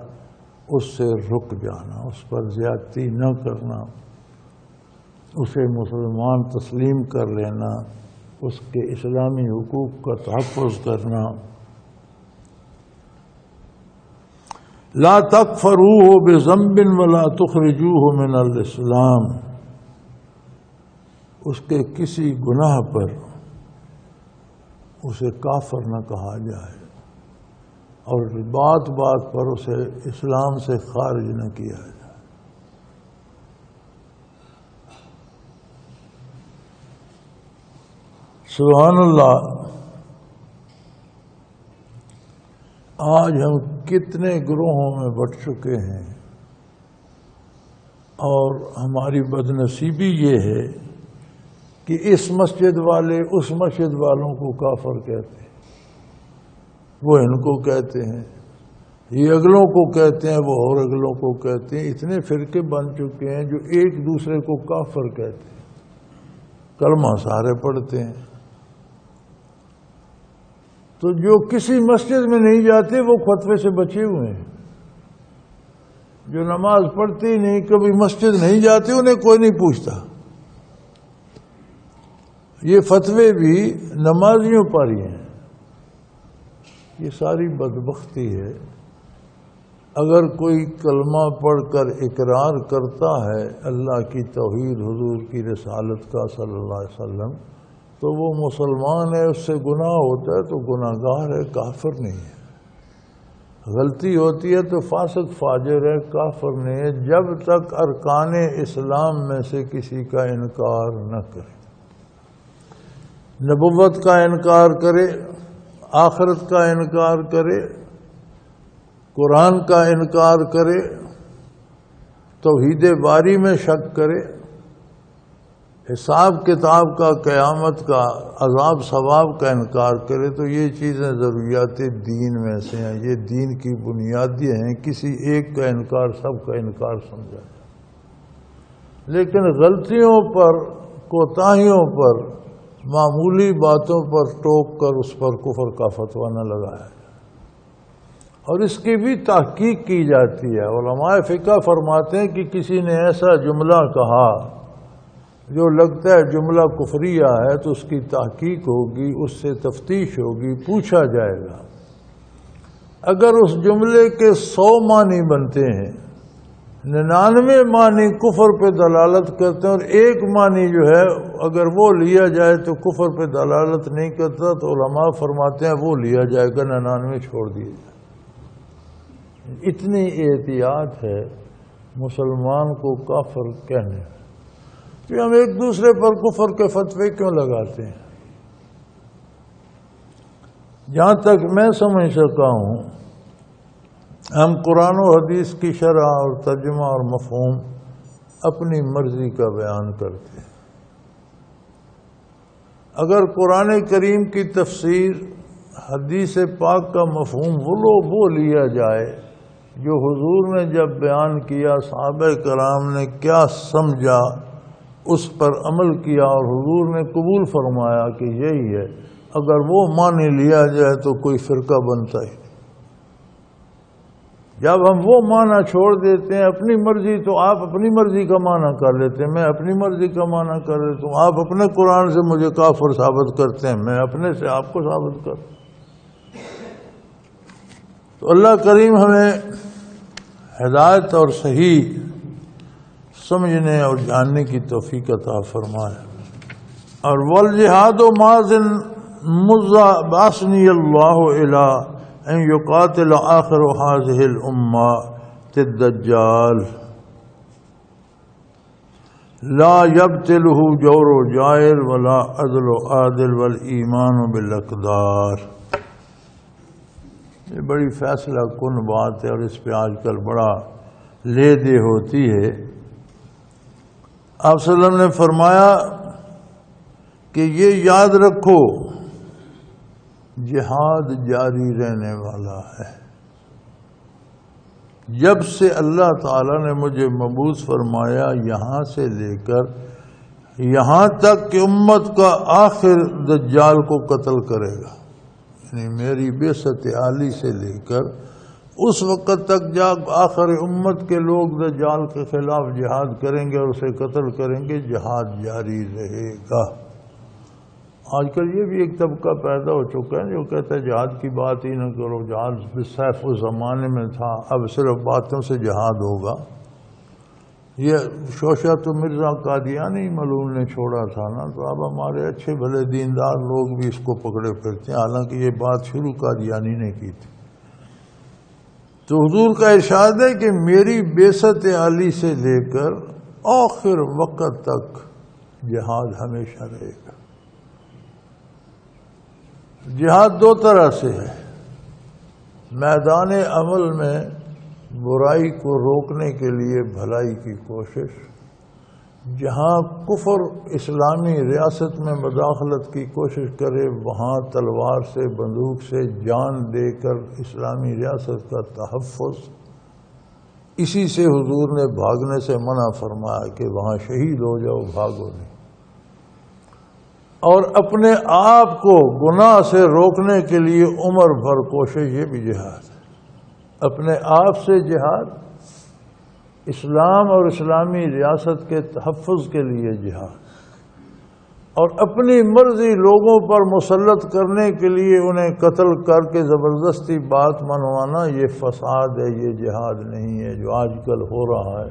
A: اس سے رک جانا، اس پر زیادتی نہ کرنا، اسے مسلمان تسلیم کر لینا، اس کے اسلامی حقوق کا تحفظ کرنا. لا تکفروہ بذنب ولا تخرجوہ من الاسلام، اس کے کسی گناہ پر اسے کافر نہ کہا جائے اور بات بات پر اسے اسلام سے خارج نہ کیا جائے۔ سبحان اللہ، آج ہم کتنے گروہوں میں بٹ چکے ہیں، اور ہماری بدنصیبی یہ ہے کہ اس مسجد والے اس مسجد والوں کو کافر کہتے ہیں، وہ ان کو کہتے ہیں، یہ اگلوں کو کہتے ہیں، وہ اور اگلوں کو کہتے ہیں۔ اتنے فرقے بن چکے ہیں جو ایک دوسرے کو کافر کہتے ہیں، کلمہ سارے پڑھتے ہیں۔ تو جو کسی مسجد میں نہیں جاتے وہ فتوے سے بچے ہوئے ہیں، جو نماز پڑھتے ہی نہیں، کبھی مسجد نہیں جاتے، انہیں کوئی نہیں پوچھتا۔ یہ فتوے بھی نمازیوں پر ہی ہیں۔ یہ ساری بدبختی ہے۔ اگر کوئی کلمہ پڑھ کر اقرار کرتا ہے اللہ کی توحید، حضور کی رسالت کا صلی اللہ علیہ وسلم، تو وہ مسلمان ہے، اس سے گناہ ہوتا ہے تو گناہ گار ہے، کافر نہیں ہے۔ غلطی ہوتی ہے تو فاسق فاجر ہے، کافر نہیں ہے، جب تک ارکان اسلام میں سے کسی کا انکار نہ کرے، نبوت کا انکار کرے، آخرت کا انکار کرے، قرآن کا انکار کرے، توحید باری میں شک کرے، حساب کتاب کا، قیامت کا، عذاب ثواب کا انکار کرے، تو یہ چیزیں ضروریات دین میں سے ہیں، یہ دین کی بنیادیں ہیں۔ کسی ایک کا انکار سب کا انکار سمجھا جائے، لیکن غلطیوں پر، کوتاہیوں پر، معمولی باتوں پر ٹوک کر اس پر کفر کا فتویٰ نہ لگایا جائے، اور اس کی بھی تحقیق کی جاتی ہے۔ علماء فقہ فرماتے ہیں کہ کسی نے ایسا جملہ کہا جو لگتا ہے جملہ کفریہ ہے، تو اس کی تحقیق ہوگی، اس سے تفتیش ہوگی، پوچھا جائے گا۔ اگر اس جملے کے 100 معنی بنتے ہیں، 99 معنی کفر پہ دلالت کرتے ہیں، اور ایک معنی جو ہے اگر وہ لیا جائے تو کفر پہ دلالت نہیں کرتا، تو علماء فرماتے ہیں وہ لیا جائے گا، 99 چھوڑ دیے جائے۔ اتنی احتیاط ہے مسلمان کو کافر کہنے، کہ ہم ایک دوسرے پر کفر کے فتوے کیوں لگاتے ہیں؟ جہاں تک میں سمجھ سکا ہوں، ہم قرآن و حدیث کی شرح اور ترجمہ اور مفہوم اپنی مرضی کا بیان کرتے ہیں۔ اگر قرآن کریم کی تفسیر، حدیث پاک کا مفہوم وہ لیا جائے جو حضور نے جب بیان کیا، صحابہ کرام نے کیا سمجھا، اس پر عمل کیا اور حضور نے قبول فرمایا کہ یہی ہے، اگر وہ معنی لیا جائے تو کوئی فرقہ بنتا ہی نہیں۔ جب ہم وہ معنی چھوڑ دیتے ہیں اپنی مرضی، تو آپ اپنی مرضی کا معنی کر لیتے ہیں، میں اپنی مرضی کا معنی کر لیتا ہوں، آپ اپنے قرآن سے مجھے کافر ثابت کرتے ہیں، میں اپنے سے آپ کو ثابت کرتا ہوں۔ تو اللہ کریم ہمیں ہدایت اور صحیح سمجھنے اور جاننے کی توفیق عطا فرمائے۔ اور والجہاد ماضٍ بعثنی اللہ الی ان یقاتل آخر هذه الامة الدجال لا یبطلہ جور جائر ولا عدل عادل والایمان بالاقدار۔ یہ بڑی فیصلہ کن بات ہے، اور اس پہ آج کل بڑا لے دے ہوتی ہے۔ آپ صلی اللہ علیہ وسلم نے فرمایا کہ یہ یاد رکھو، جہاد جاری رہنے والا ہے۔ جب سے اللہ تعالیٰ نے مجھے مبعوث فرمایا، یہاں سے لے کر یہاں تک کہ امت کا آخر دجال کو قتل کرے گا، یعنی میری بعثت عالی سے لے کر اس وقت تک جب آخر امت کے لوگ دجال کے خلاف جہاد کریں گے اور اسے قتل کریں گے، جہاد جاری رہے گا۔ آج کل یہ بھی ایک طبقہ پیدا ہو چکا ہے جو کہتا ہے جہاد کی بات ہی نہ کرو، جہاد بالسیف اس زمانے میں تھا، اب صرف باتوں سے جہاد ہوگا۔ یہ شوشت مرزا قادیانی ملعون نے چھوڑا تھا نا، تو اب ہمارے اچھے بھلے دیندار لوگ بھی اس کو پکڑے پھرتے ہیں، حالانکہ یہ بات شروع قادیانی نے کی تھی۔ تو حضور کا ارشاد ہے کہ میری بعثت علی سے لے کر آخر وقت تک جہاد ہمیشہ رہے گا۔ جہاد دو طرح سے ہے، میدان عمل میں برائی کو روکنے کے لیے بھلائی کی کوشش، جہاں کفر اسلامی ریاست میں مداخلت کی کوشش کرے وہاں تلوار سے بندوق سے جان دے کر اسلامی ریاست کا تحفظ، اسی سے حضور نے بھاگنے سے منع فرمایا کہ وہاں شہید ہو جاؤ، بھاگو نہیں۔ اور اپنے آپ کو گناہ سے روکنے کے لیے عمر بھر کوشش، یہ بھی جہاد ہے۔ اپنے آپ سے جہاد، اسلام اور اسلامی ریاست کے تحفظ کے لیے جہاد، اور اپنی مرضی لوگوں پر مسلط کرنے کے لیے انہیں قتل کر کے زبردستی بات منوانا، یہ فساد ہے، یہ جہاد نہیں ہے جو آج کل ہو رہا ہے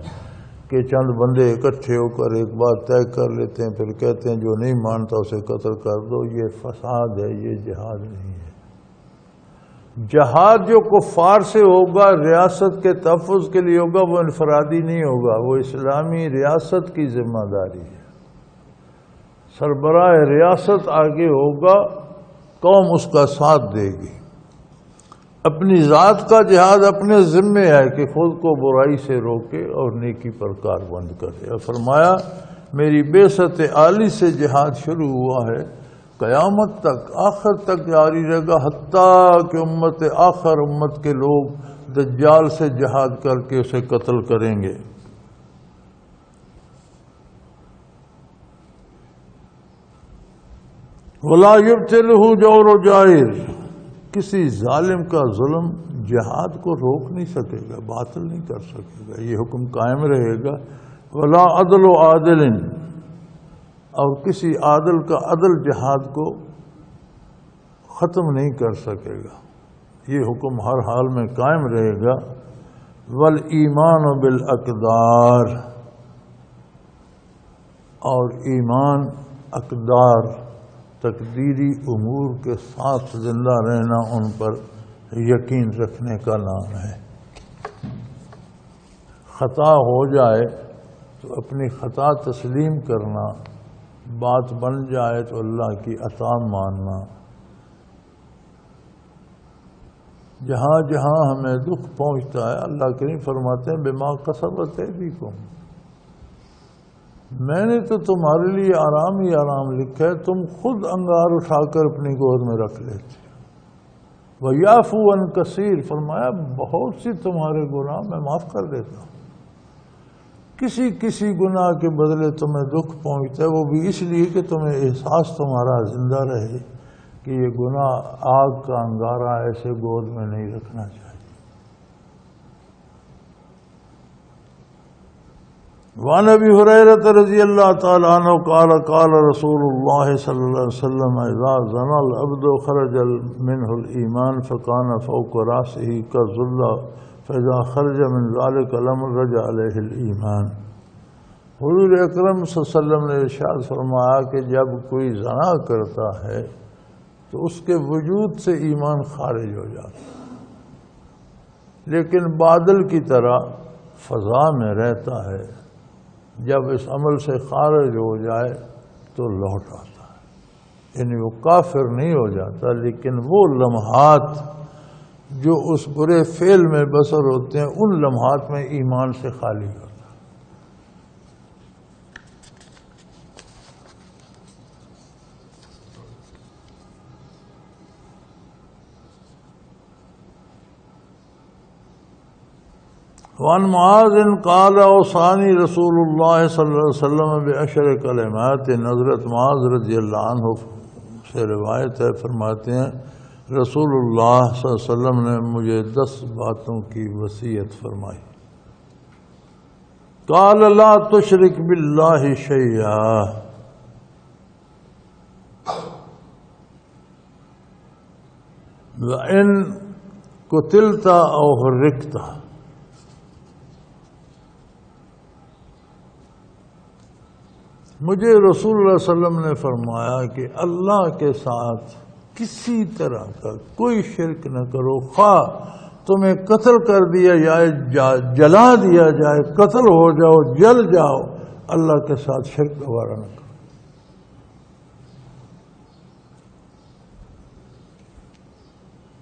A: کہ چند بندے اکٹھے ہو کر ایک بات طے کر لیتے ہیں، پھر کہتے ہیں جو نہیں مانتا اسے قتل کر دو۔ یہ فساد ہے، یہ جہاد نہیں ہے۔ جہاد جو کفار سے ہوگا، ریاست کے تحفظ کے لیے ہوگا، وہ انفرادی نہیں ہوگا، وہ اسلامی ریاست کی ذمہ داری ہے۔ سربراہ ریاست آگے ہوگا، قوم اس کا ساتھ دے گی۔ اپنی ذات کا جہاد اپنے ذمے ہے کہ خود کو برائی سے روکے اور نیکی پر کاربند کرے۔ اور فرمایا میری بعثت عالی سے جہاد شروع ہوا ہے، قیامت تک آخر تک جاری رہے گا، حتیٰ کہ امت آخر، امت کے لوگ دجال سے جہاد کر کے اسے قتل کریں گے۔ وَلَا يُبْتِلُهُ جَوْرُ جَائِرٍ، کسی ظالم کا ظلم جہاد کو روک نہیں سکے گا، باطل نہیں کر سکے گا، یہ حکم قائم رہے گا۔ وَلَا عَدْلُ عَادِلٍ، اور کسی عادل کا عدل جہاد کو ختم نہیں کر سکے گا، یہ حکم ہر حال میں قائم رہے گا۔ وَالْإِيمَانُ بِالْأَقْدَارِ، اور ایمان اقدار، تقدیری امور کے ساتھ زندہ رہنا، ان پر یقین رکھنے کا نام ہے۔ خطا ہو جائے تو اپنی خطا تسلیم کرنا، بات بن جائے تو اللہ کی عطا ماننا۔ جہاں جہاں ہمیں دکھ پہنچتا ہے، اللہ کریم فرماتے ہیں بما کسبت ایدیکم، میں نے تو تمہارے لیے آرام ہی آرام لکھا ہے، تم خود انگار اٹھا کر اپنی گود میں رکھ لیتے۔ وَيَعْفُو عَنْ كَثِيرٍ، فرمایا بہت سی تمہارے گناہ میں معاف کر دیتا ہوں۔ کسی کسی گناہ کے بدلے تمہیں دکھ پہنچتا ہے، وہ بھی اس لیے کہ تمہیں احساس تمہارا زندہ رہے کہ یہ گناہ آگ کا انگارہ ایسے گود میں نہیں رکھنا چاہیے۔ وعن ابی ہریرہ رضی اللہ تعالی عنہ قال قال رسول اللہ صلی اللہ علیہ وسلم اذا زنى العبد خرج منه الایمان فكان فوق راسه كالظلة فاذا خرج من ذلك الامر رجع علیہ الایمان۔ حضور اکرم صلی اللہ علیہ وسلم نے ارشاد فرمایا کہ جب کوئی زنا کرتا ہے تو اس کے وجود سے ایمان خارج ہو جاتا ہے، لیکن بادل کی طرح فضا میں رہتا ہے، جب اس عمل سے خارج ہو جائے تو لوٹ آتا ہے، یعنی وہ کافر نہیں ہو جاتا، لیکن وہ لمحات جو اس برے فعل میں بسر ہوتے ہیں، ان لمحات میں ایمان سے خالی ہوتا ہے۔ وعن معاذ قال اوصاني رسول اللہ صلی اللہ علیہ وسلم بعشر کلمات، حضرت معاذ رضی اللہ عنہ سے روایت ہے، فرماتے ہیں رسول اللہ صلی اللہ علیہ وسلم نے مجھے 10 باتوں کی وصیت فرمائی۔ قال لا تشرک باللہ شیئا، وَإِن قُتِلْتَ أَوْ حُرِّقْتَ، مجھے رسول اللہ صلی اللہ علیہ وسلم نے فرمایا کہ اللہ کے ساتھ کسی طرح کا کوئی شرک نہ کرو، خواہ تمہیں قتل کر دیا جائے، جلا دیا جائے، قتل ہو جاؤ، جل جاؤ، اللہ کے ساتھ شرک گوارا نہ کرو۔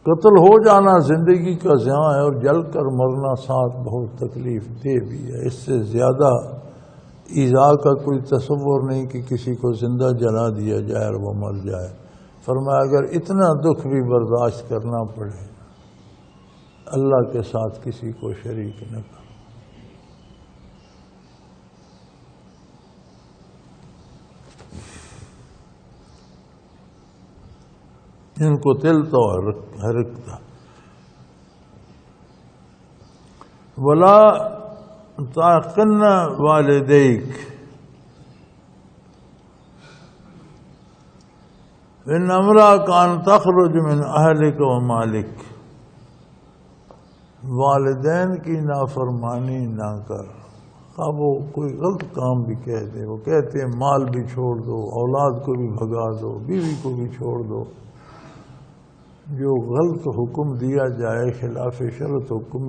A: قتل ہو جانا زندگی کا زیاں ہے، اور جل کر مرنا ساتھ بہت تکلیف دہ بھی ہے۔ اس سے زیادہ ایذا کا کوئی تصور نہیں کہ کسی کو زندہ جلا دیا جائے اور وہ مر جائے۔ فرمایا اگر اتنا دکھ بھی برداشت کرنا پڑے، اللہ کے ساتھ کسی کو شریک نہ کرو۔ ان کو تل تو حرکتا ولا تعقن والدیک ان امرک ان تخرج من اہلک و مالک، والدین کی نافرمانی نہ کر۔ اب وہ کوئی غلط کام بھی کہتے، وہ کہتے ہیں مال بھی چھوڑ دو، اولاد کو بھی بھگا دو، بیوی کو بھی چھوڑ دو۔ جو غلط حکم دیا جائے، خلاف شرط حکم،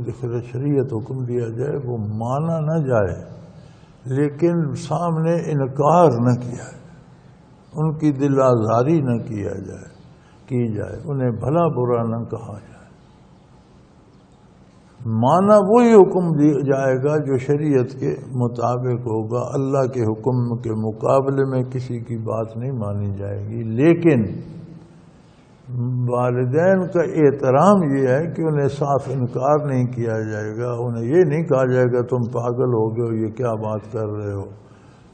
A: شریعت حکم دیا جائے، وہ مانا نہ جائے، لیکن سامنے انکار نہ کیا جائے، ان کی دل آزاری نہ کی جائے، انہیں بھلا برا نہ کہا جائے۔ مانا وہی حکم دیا جائے گا جو شریعت کے مطابق ہوگا، اللہ کے حکم کے مقابلے میں کسی کی بات نہیں مانی جائے گی۔ لیکن والدین کا احترام یہ ہے کہ انہیں صاف انکار نہیں کیا جائے گا، انہیں یہ نہیں کہا جائے گا تم پاگل ہو گئے ہو، یہ کیا بات کر رہے ہو،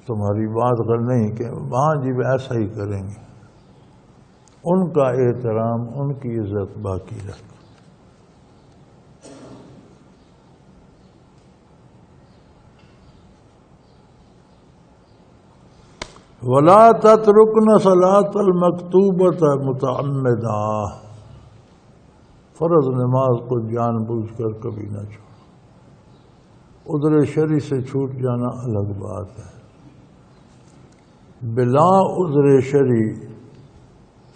A: تمہاری بات غلط نہیں، کہ وہاں جی ایسا ہی کریں گے۔ ان کا احترام، ان کی عزت باقی رکھ۔ وَلَا تَتْرُكْنَ صَلَاةَ الْمَكْتُوبَةَ مُتَعَمِّدًا، فرض نماز کو جان بوجھ کر کبھی نہ چھوڑو۔ عذر شرعی سے چھوٹ جانا الگ بات ہے، بلا عذر شرعی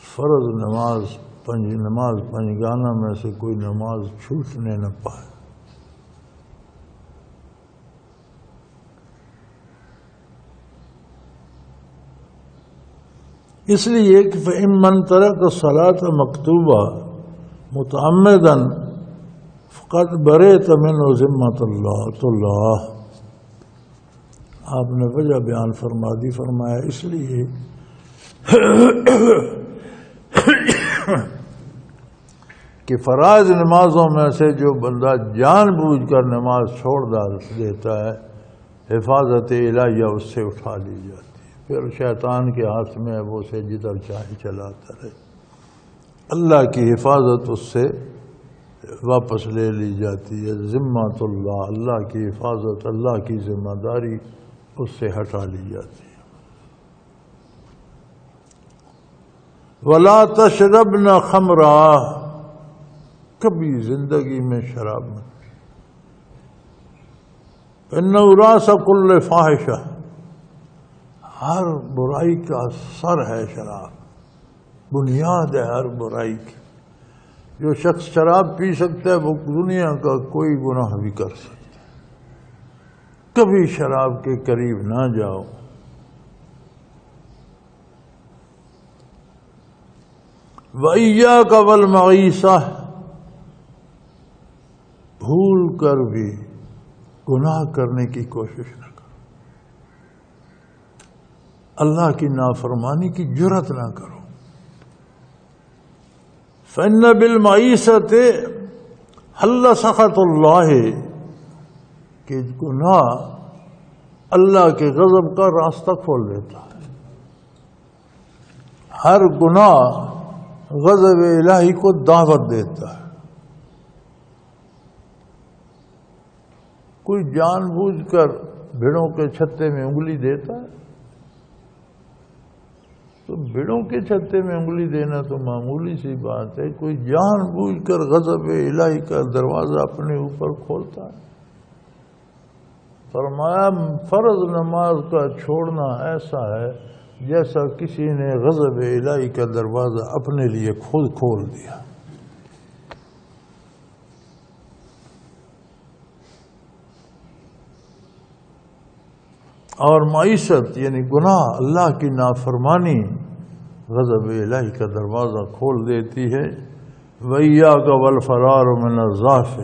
A: فرض نماز پنجگانہ میں سے کوئی نماز چھوٹنے نہ پائے۔ اس لیے کہ فَإِمَّنْ تَرَكَ الصَّلَاةَ مَكْتُوبًا مُتَعَمِّدًا فَقَدْ بَرِئَ مِنْهُ ذِمَّةُ اللَّهِ۔ آپ نے وجہ بیان فرما دی، فرمایا اس لیے کہ فرائض نمازوں میں سے جو بندہ جان بوجھ کر نماز چھوڑ دیتا ہے، حفاظت الہیہ اس سے اٹھا لی جاتی ہے، پھر شیطان کے ہاتھ میں وہ اسے جدھر چاہے چلاتا رہے، اللہ کی حفاظت اس سے واپس لے لی جاتی ہے۔ ذمۃ اللہ، اللہ کی حفاظت، اللہ کی ذمہ داری اس سے ہٹا لی جاتی ہے۔ وَلَا تَشْرَبْنَ خَمْرًا، کبھی زندگی میں شراب نہ۔ إِنَّهُ رَأْسُ كُلِّ فَاحِشَةٍ، ہر برائی کا سر ہے شراب، بنیاد ہے ہر برائی کی۔ جو شخص شراب پی سکتا ہے وہ دنیا کا کوئی گناہ بھی کر سکتا ہے۔ کبھی شراب کے قریب نہ جاؤ۔ وَإِيَّاكَ وَالْمَعِيصَةَ، بھول کر بھی گناہ کرنے کی کوشش نہ کرو، اللہ کی نافرمانی کی جرات نہ کرو۔ فَإِنَّ بِالْمَعِيصَةِ حَلَّ سَخَطُ اللَّهِ، کہ گناہ اللہ کے غضب کا راستہ کھول دیتا ہے۔ ہر گناہ غضب الہی کو دعوت دیتا ہے۔ کوئی جان بوجھ کر بھیڑوں کے چھتے میں انگلی دیتا ہے؟ تو بھیڑوں کے چھتے میں انگلی دینا تو معمولی سی بات ہے، کوئی جان بوجھ کر غضب الہی کا دروازہ اپنے اوپر کھولتا ہے۔ فرمایا فرض نماز کا چھوڑنا ایسا ہے جیسا کسی نے غضب الہی کا دروازہ اپنے لیے خود کھول دیا۔ اور معیشت یعنی گناہ، اللہ کی نافرمانی غضب الہی کا دروازہ کھول دیتی ہے۔ وَإِيَّاكَ وَالْفَرَارُ مِنَ الضَّعْفِ،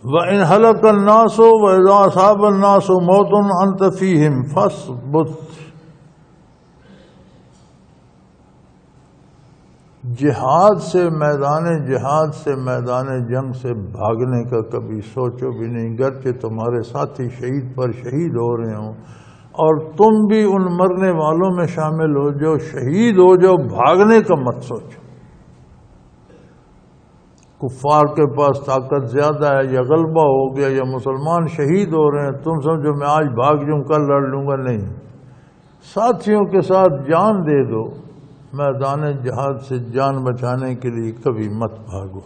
A: وَإِنْ هَلَكَ النَّاسُ وَإِذَا أَصَابَ النَّاسُ مَوْتٌ أَنْتَ فِيهِمْ فَاثْبُتْ۔ جہاد سے میدان جنگ سے بھاگنے کا کبھی سوچو بھی نہیں، گرچہ تمہارے ساتھی شہید پر شہید ہو رہے ہوں اور تم بھی ان مرنے والوں میں شامل ہو جو شہید ہو جاؤ، بھاگنے کا مت سوچو۔ کفار کے پاس طاقت زیادہ ہے یا غلبہ ہو گیا یا مسلمان شہید ہو رہے ہیں، تم سمجھو میں آج بھاگ جاؤں کل لڑ لوں گا، نہیں، ساتھیوں کے ساتھ جان دے دو۔ میدان جہاد سے جان بچانے کے لیے کبھی مت بھاگو۔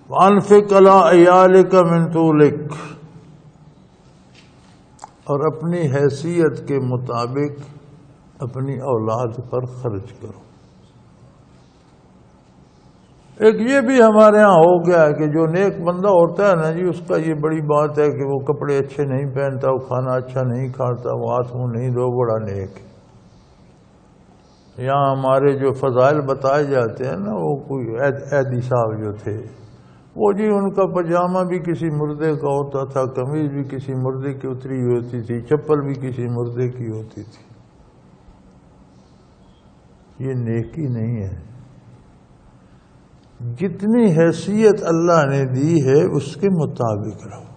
A: وَأَنفِقْ عَلَىٰ عِيَالِكَ مِن طُولِكَ، اور اپنی حیثیت کے مطابق اپنی اولاد پر خرچ کرو۔ ایک یہ بھی ہمارے ہاں ہو گیا ہے کہ جو نیک بندہ ہوتا ہے نا جی، اس کا یہ بڑی بات ہے کہ وہ کپڑے اچھے نہیں پہنتا، وہ کھانا اچھا نہیں کھاتا، وہ ہاتھ منہ نہیں دھو، بڑا نیک ہے۔ یہاں ہمارے جو فضائل بتائے جاتے ہیں نا، وہ کوئی عیدی صاحب جو تھے، وہ جی ان کا پاجامہ بھی کسی مردے کا ہوتا تھا، قمیض بھی کسی مردے کی اتری ہوئی ہوتی تھی، چپل بھی کسی مردے کی ہوتی تھی۔ یہ نیکی نہیں ہے۔ جتنی حیثیت اللہ نے دی ہے اس کے مطابق رہو،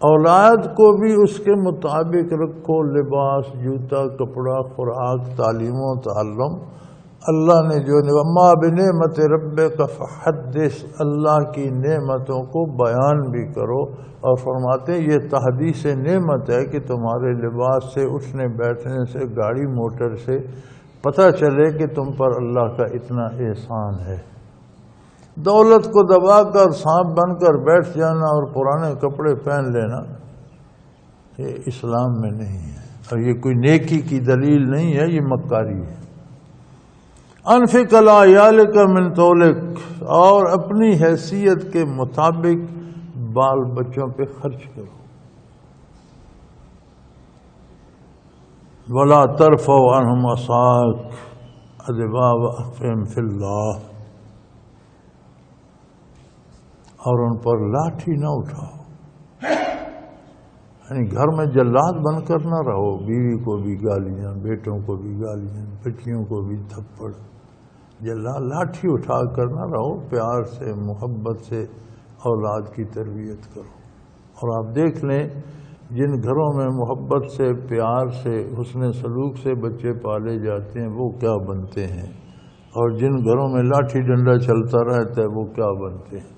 A: اولاد کو بھی اس کے مطابق رکھو، لباس، جوتا، کپڑا، خوراک، تعلیم و تعلم۔ اللہ نے جو وَمَا بِنِعْمَتِ رَبِّكَ فَحَدِّثْ، اللہ کی نعمتوں کو بیان بھی کرو، اور فرماتے ہیں یہ تحدیث نعمت ہے کہ تمہارے لباس سے، اٹھنے بیٹھنے سے، گاڑی موٹر سے پتہ چلے کہ تم پر اللہ کا اتنا احسان ہے۔ دولت کو دبا کر سانپ بن کر بیٹھ جانا اور پرانے کپڑے پہن لینا، یہ اسلام میں نہیں ہے، اور یہ کوئی نیکی کی دلیل نہیں ہے، یہ مکاری ہے۔ انفق علی عیالک من طولک، اور اپنی حیثیت کے مطابق بال بچوں پہ خرچ کرو۔ ولا ترفع عنہم عصاک ادبا واخفهم فی اللہ، اور ان پر لاٹھی نہ اٹھاؤ، یعنی گھر میں جلاد بن کر نہ رہو، بیوی کو بھی گالیاں، بیٹوں کو بھی گالیاں، بچیوں کو بھی تھپڑ، لاٹھی اٹھا کر نہ رہو، پیار سے، محبت سے اولاد کی تربیت کرو۔ اور آپ دیکھ لیں جن گھروں میں محبت سے، پیار سے، حسن سلوک سے بچے پالے جاتے ہیں وہ کیا بنتے ہیں، اور جن گھروں میں لاٹھی ڈنڈا چلتا رہتا ہے وہ کیا بنتے ہیں۔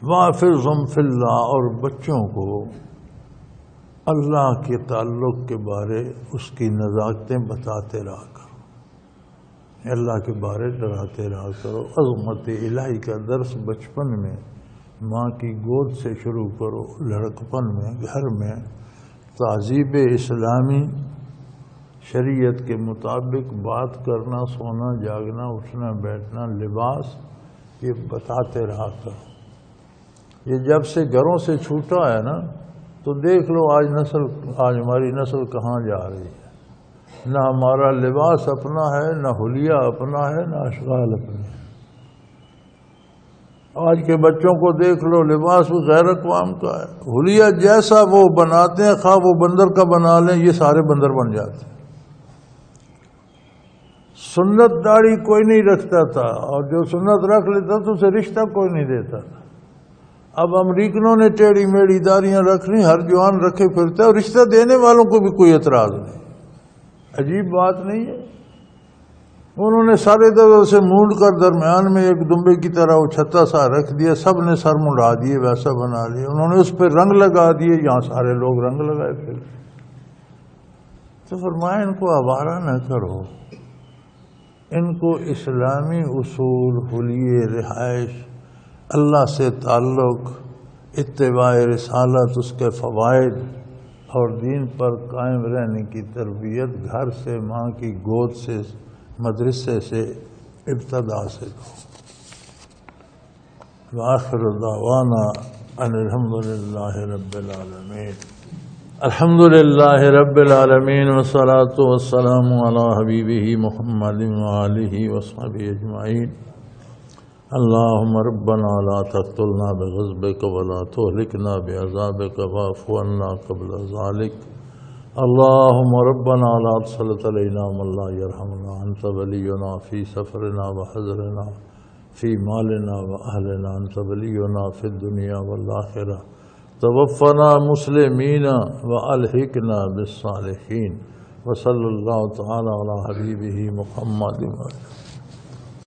A: وَاحْفِظْهُمْ فِي اللَّهِ، اور بچوں کو اللہ کے تعلق کے بارے اس کی نزاکتیں بتاتے رہا کرو، اللہ کے بارے ڈراتے رہا کرو۔ عظمت الہی کا درس بچپن میں ماں کی گود سے شروع کرو، لڑکپن میں گھر میں تہذیب اسلامی، شریعت کے مطابق بات کرنا، سونا جاگنا، اٹھنا بیٹھنا، لباس، یہ بتاتے رہا کرو۔ یہ جب سے گھروں سے چھوٹا ہے نا تو دیکھ لو آج ہماری نسل کہاں جا رہی ہے۔ نہ ہمارا لباس اپنا ہے، نہ حلیہ اپنا ہے، نہ اشغال اپنے ہیں۔ آج کے بچوں کو دیکھ لو، لباس بھی غیر اقوام کا ہے، حلیہ جیسا وہ بناتے ہیں، خواہ وہ بندر کا بنا لیں، یہ سارے بندر بن جاتے ہیں۔ سنت داڑھی کوئی نہیں رکھتا تھا، اور جو سنت رکھ لیتا تو اسے رشتہ کوئی نہیں دیتا تھا۔ اب امریکنوں نے ٹیڑھی میڑھی داڑیاں رکھ لی، ہر جوان رکھے پھرتا ہے، اور رشتہ دینے والوں کو بھی کوئی اعتراض نہیں۔ عجیب بات نہیں ہے؟ انہوں نے سارے درد سے مونڈ کر درمیان میں ایک دمبے کی طرح وہ چھتا سا رکھ دیا، سب نے سر منڈا دیے، ویسا بنا لیا، انہوں نے اس پہ رنگ لگا دیے، یہاں سارے لوگ رنگ لگائے پھر۔ تو فرمایا ان کو آوارہ نہ کرو، ان کو اسلامی اصول، حلیے رہائش، اللہ سے تعلق، اتباع رسالت، اس کے فوائد اور دین پر قائم رہنے کی تربیت گھر سے، ماں کی گود سے، مدرسے سے، ابتدا سے دو۔ وآخر دعوانا ان الحمدللہ رب العالمین۔ الحمدللہ رب العالمین والصلاة والسلام علی حبیبہ محمد وآلہ وصحبہ اجمعین۔ اللہم ربنا لا تقتلنا بغضبک ولا تہلکنا بعذابک واعف عنا قبل ذلک۔ اللہم ربنا لا تسلط علینا من لا یرحمنا، انت ولینا فی سفرنا وحضرنا فی مالنا واہلنا، انت ولینا فی الدنیا والآخرہ، توفنا مسلمین والحقنا بالصالحین، وصلی اللہ تعالی علی حبیبہ محمد۔